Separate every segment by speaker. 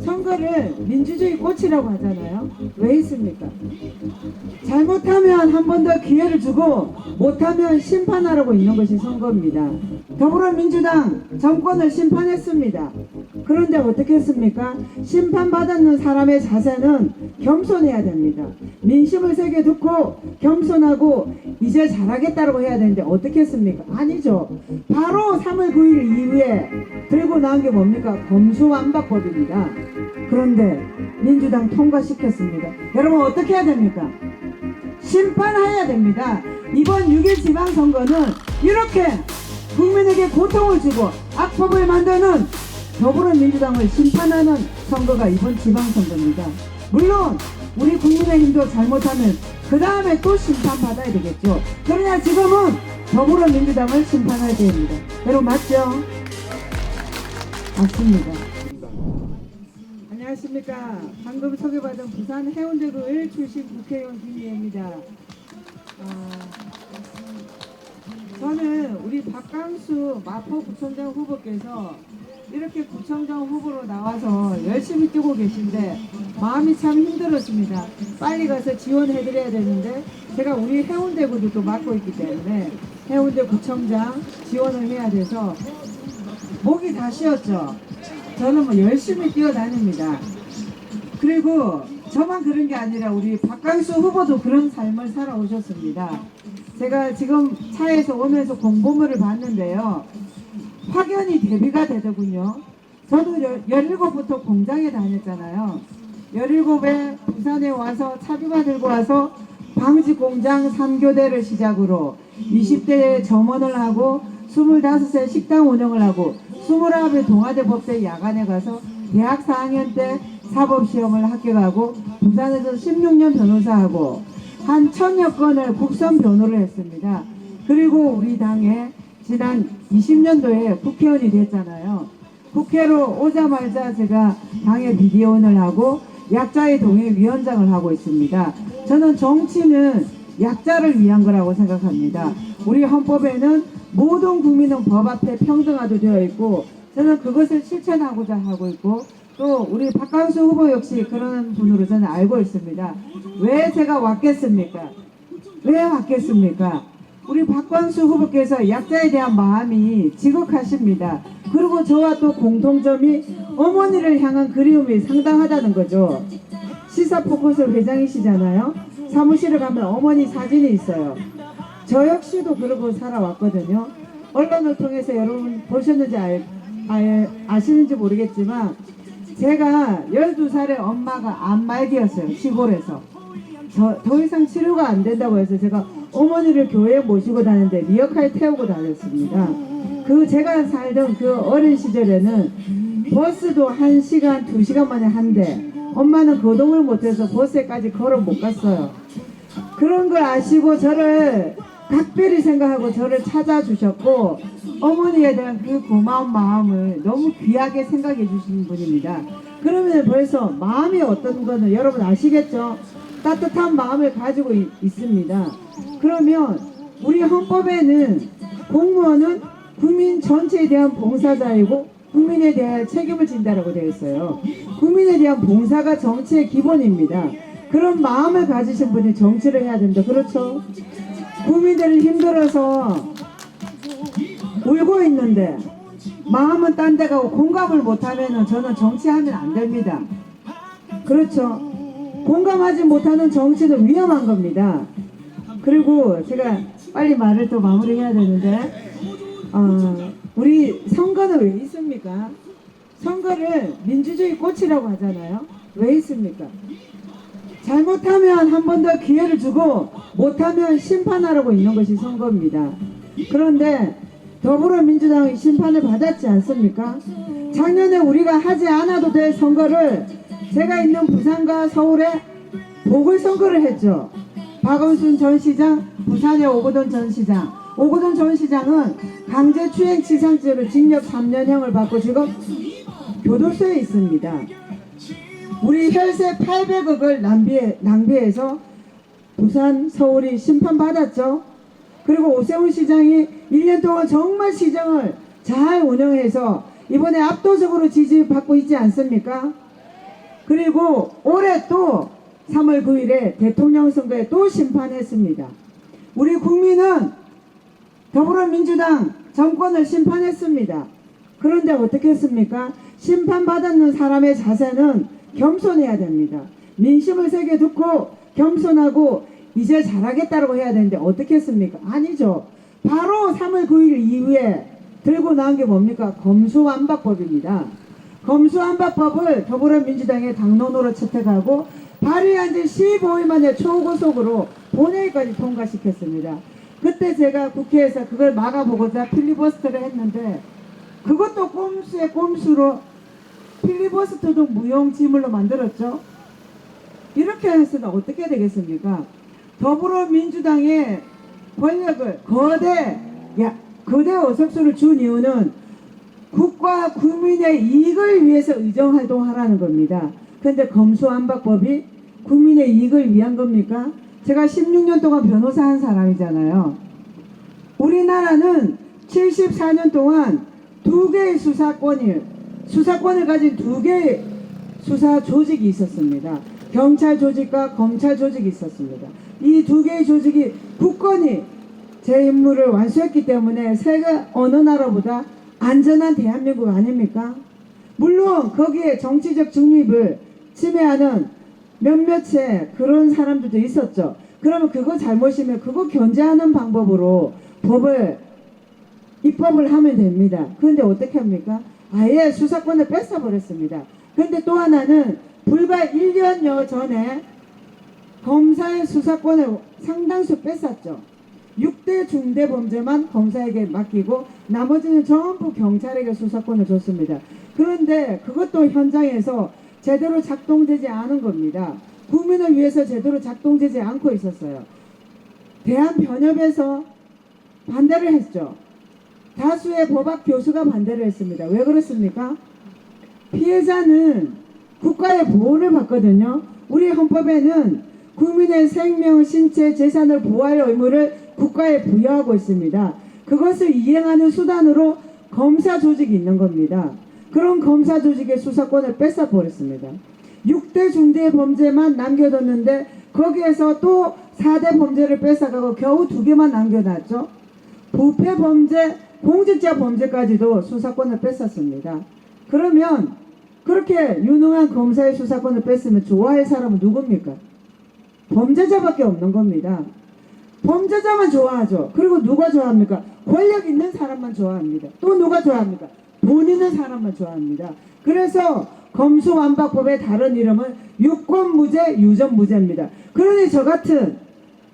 Speaker 1: 선거를 민주주의 꽃이라고 하잖아요. 왜 있습니까? 잘못하면 한 번 더 기회를 주고 못하면 심판하라고 있는 것이 선거입니다. 더불어민주당 정권을 심판했습니다. 그런데 어떻게 했습니까? 심판받았는 사람의 자세는 겸손해야 됩니다. 민심을 세게 듣고 겸손하고 이제 잘하겠다고 해야 되는데 어떻게 했습니까? 아니죠. 바로 3월 9일 이후에 들고 나온 게 뭡니까? 검수완박법입니다. 그런데 민주당 통과시켰습니다. 여러분 어떻게 해야 됩니까? 심판해야 됩니다. 이번 6.1 지방선거는 이렇게 국민에게 고통을 주고 악법을 만드는 더불어민주당을 심판하는 선거가 이번 지방선거입니다. 물론 우리 국민의힘도 잘못하면 그 다음에 또 심판받아야 되겠죠. 그러나 지금은 더불어민주당을 심판할 때입니다. 여러분 맞죠? 맞습니다. 안녕하십니까. 방금 소개받은 부산 해운대구 1 출신 국회의원 김희애입니다. 저는 우리 박강수 마포구청장 후보께서 이렇게 구청장 후보로 나와서 열심히 뛰고 계신데 마음이 참 힘들었습니다. 빨리 가서 지원해드려야 되는데 제가 우리 해운대구도 또 맡고 있기 때문에 해운대 구청장 지원을 해야 돼서 목이 다 쉬었죠. 저는 뭐 열심히 뛰어다닙니다. 그리고 저만 그런 게 아니라 우리 박강수 후보도 그런 삶을 살아오셨습니다. 제가 지금 차에서 오면서 공보물을 봤는데요. 확연히 대비가 되더군요. 저도 17부터 공장에 다녔잖아요. 17에 부산에 와서 차비만 들고 와서 방지공장 3교대를 시작으로 20대에 점원을 하고 25세 식당 운영을 하고 29에 동아대 법대 야간에 가서 대학 4학년 때 사법시험을 합격하고 부산에서 16년 변호사하고 한 1000여 건을 국선 변호를 했습니다. 그리고 우리 당에 지난 20년도에 국회의원이 됐잖아요. 국회로 오자마자 제가 당의 비대위원을 하고 약자의 동행 위원장을 하고 있습니다. 저는 정치는 약자를 위한 거라고 생각합니다. 우리 헌법에는 모든 국민은 법 앞에 평등하도 되어 있고 저는 그것을 실천하고자 하고 있고 또 우리 박강수 후보 역시 그런 분으로 저는 알고 있습니다. 왜 제가 왔겠습니까? 왜 왔겠습니까? 우리 박광수 후보께서 약자에 대한 마음이 지극하십니다. 그리고 저와 또 공통점이 어머니를 향한 그리움이 상당하다는 거죠. 시사포커스 회장이시잖아요. 사무실에 가면 어머니 사진이 있어요. 저 역시도 그러고 살아왔거든요. 언론을 통해서 여러분 보셨는지 아시는지 모르겠지만 제가 12살에 엄마가 암말기였어요. 시골에서. 더 이상 치료가 안 된다고 해서 제가 어머니를 교회에 모시고 다녔는데 리어카에 태우고 다녔습니다. 제가 살던 그 어린 시절에는 버스도 1시간, 2시간 만에 한 대. 엄마는 거동을 못해서 버스에까지 걸어 못 갔어요. 그런 걸 아시고 저를 각별히 생각하고 저를 찾아주셨고 어머니에 대한 그 고마운 마음을 너무 귀하게 생각해 주신 분입니다. 그러면 벌써 마음이 어떤 거는 여러분 아시겠죠? 따뜻한 마음을 가지고 있습니다. 그러면 우리 헌법에는 공무원은 국민 전체에 대한 봉사자이고 국민에 대한 책임을 진다라고 되어 있어요. 국민에 대한 봉사가 정치의 기본입니다. 그런 마음을 가지신 분이 정치를 해야 된다. 그렇죠? 국민들이 힘들어서 울고 있는데 마음은 딴 데 가고 공감을 못하면 저는 정치하면 안 됩니다. 그렇죠? 공감하지 못하는 정치는 위험한 겁니다. 그리고 제가 빨리 말을 또 마무리해야 되는데 우리 선거는 왜 있습니까? 선거를 민주주의 꽃이라고 하잖아요. 왜 있습니까? 잘못하면 한 번 더 기회를 주고 못하면 심판하라고 있는 것이 선거입니다. 그런데 더불어민주당이 심판을 받았지 않습니까? 작년에 우리가 하지 않아도 될 선거를 제가 있는 부산과 서울에 보궐선거를 했죠. 박원순 전 시장, 부산의 오거돈 전 시장. 오거돈 전 시장은 강제추행치상죄로 징역 3년형을 받고 지금 교도소에 있습니다. 우리 혈세 800억을 낭비해서 부산, 서울이 심판받았죠. 그리고 오세훈 시장이 1년 동안 정말 시장을 잘 운영해서 이번에 압도적으로 지지받고 있지 않습니까? 그리고 올해 또 3월 9일에 대통령 선거에 또 심판했습니다. 우리 국민은 더불어민주당 정권을 심판했습니다. 그런데 어떻게 했습니까? 심판받는 사람의 자세는 겸손해야 됩니다. 민심을 새겨 듣고 겸손하고 이제 잘하겠다고 해야 되는데 어떻게 했습니까? 아니죠. 바로 3월 9일 이후에 들고 나온 게 뭡니까? 검수완박법입니다. 검수완박법을 더불어민주당의 당론으로 채택하고 발의한 지 15일 만에 초고속으로 본회의까지 통과시켰습니다. 그때 제가 국회에서 그걸 막아보고자 필리버스터를 했는데 그것도 꼼수에 꼼수로 필리버스터도 무용지물로 만들었죠. 이렇게 해서는 어떻게 되겠습니까? 더불어민주당의 권력을 거대 어석수를 준 이유는 국가 국민의 이익을 위해서 의정활동하라는 겁니다. 그런데 검수완박법이 국민의 이익을 위한 겁니까? 제가 16년 동안 변호사 한 사람이잖아요. 우리나라는 74년 동안 두 개의 수사권을 가진 두 개의 수사 조직이 있었습니다. 경찰 조직과 검찰 조직이 있었습니다. 이 두 개의 조직이 국권이 제 임무를 완수했기 때문에 세계 어느 나라보다 안전한 대한민국 아닙니까? 물론 거기에 정치적 중립을 침해하는 몇몇의 그런 사람들도 있었죠. 그러면 그거 잘못이면 그거 견제하는 방법으로 입법을 하면 됩니다. 그런데 어떻게 합니까? 아예 수사권을 뺏어버렸습니다. 그런데 또 하나는 불과 1년여 전에 검사의 수사권을 상당수 뺏었죠. 6대 중대범죄만 검사에게 맡기고 나머지는 전부 경찰에게 수사권을 줬습니다. 그런데 그것도 현장에서 제대로 작동되지 않은 겁니다. 국민을 위해서 제대로 작동되지 않고 있었어요. 대한변협에서 반대를 했죠. 다수의 법학 교수가 반대를 했습니다. 왜 그렇습니까? 피해자는 국가의 보호를 받거든요. 우리 헌법에는 국민의 생명, 신체, 재산을 보호할 의무를 국가에 부여하고 있습니다. 그것을 이행하는 수단으로 검사 조직이 있는 겁니다. 그런 검사 조직의 수사권을 뺏어버렸습니다. 6대 중대 범죄만 남겨뒀는데 거기에서 또 4대 범죄를 뺏어가고 겨우 2개만 남겨놨죠. 부패 범죄, 공직자 범죄까지도 수사권을 뺏었습니다. 그러면 그렇게 유능한 검사의 수사권을 뺐으면 좋아할 사람은 누굽니까? 범죄자밖에 없는 겁니다. 범죄자만 좋아하죠. 그리고 누가 좋아합니까? 권력 있는 사람만 좋아합니다. 또 누가 좋아합니까? 돈 있는 사람만 좋아합니다. 그래서 검수완박법의 다른 이름은 유권무죄, 유전무죄입니다. 그러니 저 같은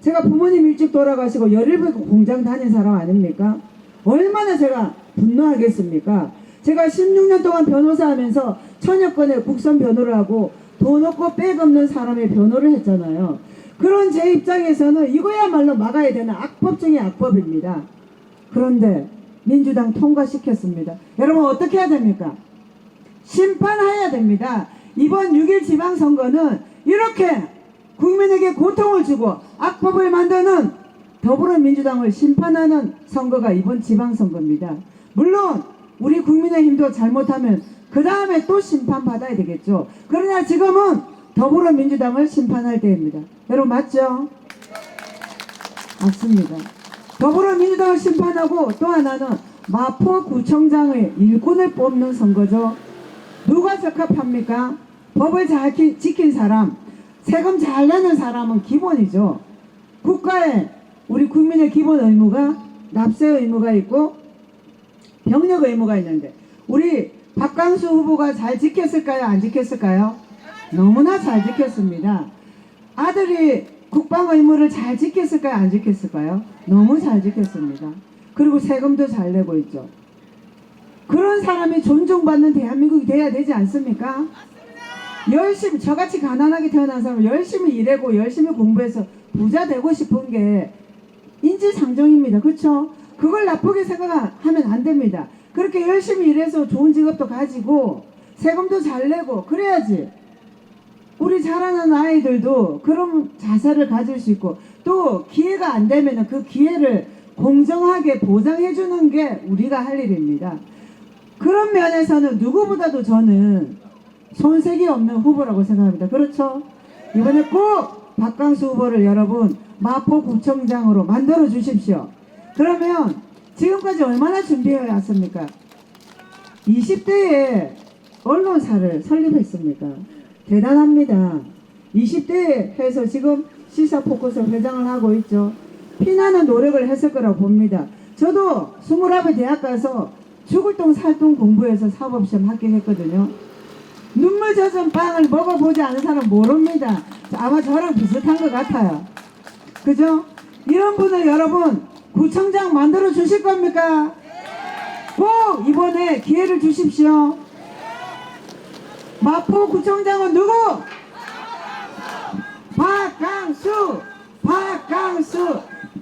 Speaker 1: 제가 부모님 일찍 돌아가시고 17개 공장 다닌 사람 아닙니까? 얼마나 제가 분노하겠습니까? 제가 16년 동안 변호사 하면서 천여 건의 국선 변호를 하고 돈 없고 빽 없는 사람의 변호를 했잖아요. 그런 제 입장에서는 이거야말로 막아야 되는 악법 중에 악법입니다. 그런데 민주당 통과시켰습니다. 여러분 어떻게 해야 됩니까? 심판해야 됩니다. 이번 6.1 지방선거는 이렇게 국민에게 고통을 주고 악법을 만드는 더불어민주당을 심판하는 선거가 이번 지방선거입니다. 물론 우리 국민의힘도 잘못하면 그 다음에 또 심판받아야 되겠죠. 그러나 지금은 더불어민주당을 심판할 때입니다. 여러분 맞죠? 맞습니다. 더불어민주당을 심판하고 또 하나는 마포구청장의 일꾼을 뽑는 선거죠. 누가 적합합니까? 법을 잘 지킨 사람, 세금 잘 내는 사람은 기본이죠. 국가에 우리 국민의 기본 의무가 납세 의무가 있고 병력 의무가 있는데 우리 박강수 후보가 잘 지켰을까요? 안 지켰을까요? 너무나 잘 지켰습니다. 아들이 국방 의무를 잘 지켰을까요? 안 지켰을까요? 너무 잘 지켰습니다. 그리고 세금도 잘 내고 있죠. 그런 사람이 존중받는 대한민국이 돼야 되지 않습니까? 열심히 저같이 가난하게 태어난 사람은 열심히 일하고 열심히 공부해서 부자 되고 싶은 게 인지상정입니다. 그렇죠? 그걸 나쁘게 생각하면 안 됩니다. 그렇게 열심히 일해서 좋은 직업도 가지고 세금도 잘 내고 그래야지 우리 자라는 아이들도 그런 자세를 가질 수 있고 또 기회가 안 되면 그 기회를 공정하게 보장해 주는 게 우리가 할 일입니다. 그런 면에서는 누구보다도 저는 손색이 없는 후보라고 생각합니다. 그렇죠? 이번에 꼭 박강수 후보를 여러분 마포구청장으로 만들어 주십시오. 그러면 지금까지 얼마나 준비해 왔습니까? 20대에 언론사를 설립했습니까? 대단합니다. 20대에 해서 지금 시사포커스 회장을 하고 있죠. 피나는 노력을 했을 거라고 봅니다. 저도 29에 대학 가서 죽을 똥 살 똥 공부해서 사법시험 합격했거든요. 눈물 젖은 빵을 먹어보지 않은 사람 모릅니다. 아마 저랑 비슷한 것 같아요. 그죠? 이런 분을 여러분 구청장 만들어 주실 겁니까? 꼭 이번에 기회를 주십시오. 마포구청장은 누구? 박강수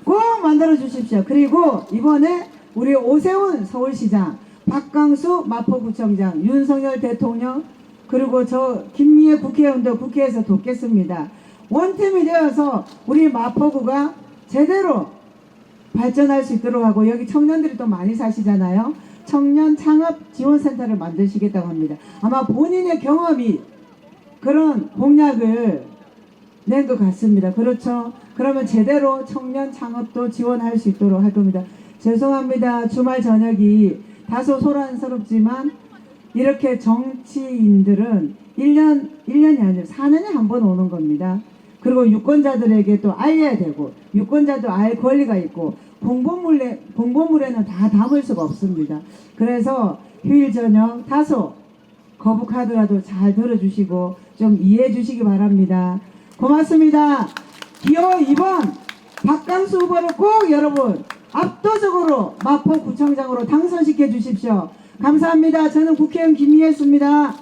Speaker 1: 꼭 만들어 주십시오. 그리고 이번에 우리 오세훈 서울시장, 박강수 마포구청장, 윤석열 대통령, 그리고 저 김미애 국회의원도 국회에서 돕겠습니다. 원팀이 되어서 우리 마포구가 제대로 발전할 수 있도록 하고, 여기 청년들이 또 많이 사시잖아요. 청년 창업 지원센터를 만드시겠다고 합니다. 아마 본인의 경험이 그런 공약을 낸 것 같습니다. 그렇죠? 그러면 제대로 청년 창업도 지원할 수 있도록 할 겁니다. 죄송합니다. 주말 저녁이 다소 소란스럽지만 이렇게 정치인들은 1년이 아니라 4년에 한 번 오는 겁니다. 그리고 유권자들에게 또 알려야 되고, 유권자도 알 권리가 있고, 공보물에는 다 담을 수가 없습니다. 그래서 휴일 저녁 다소 거북하더라도 잘 들어주시고 좀 이해해 주시기 바랍니다. 고맙습니다. 기호 2번 박강수 후보를 꼭 여러분 압도적으로 마포구청장으로 당선시켜 주십시오. 감사합니다. 저는 국회의원 김미애였습니다.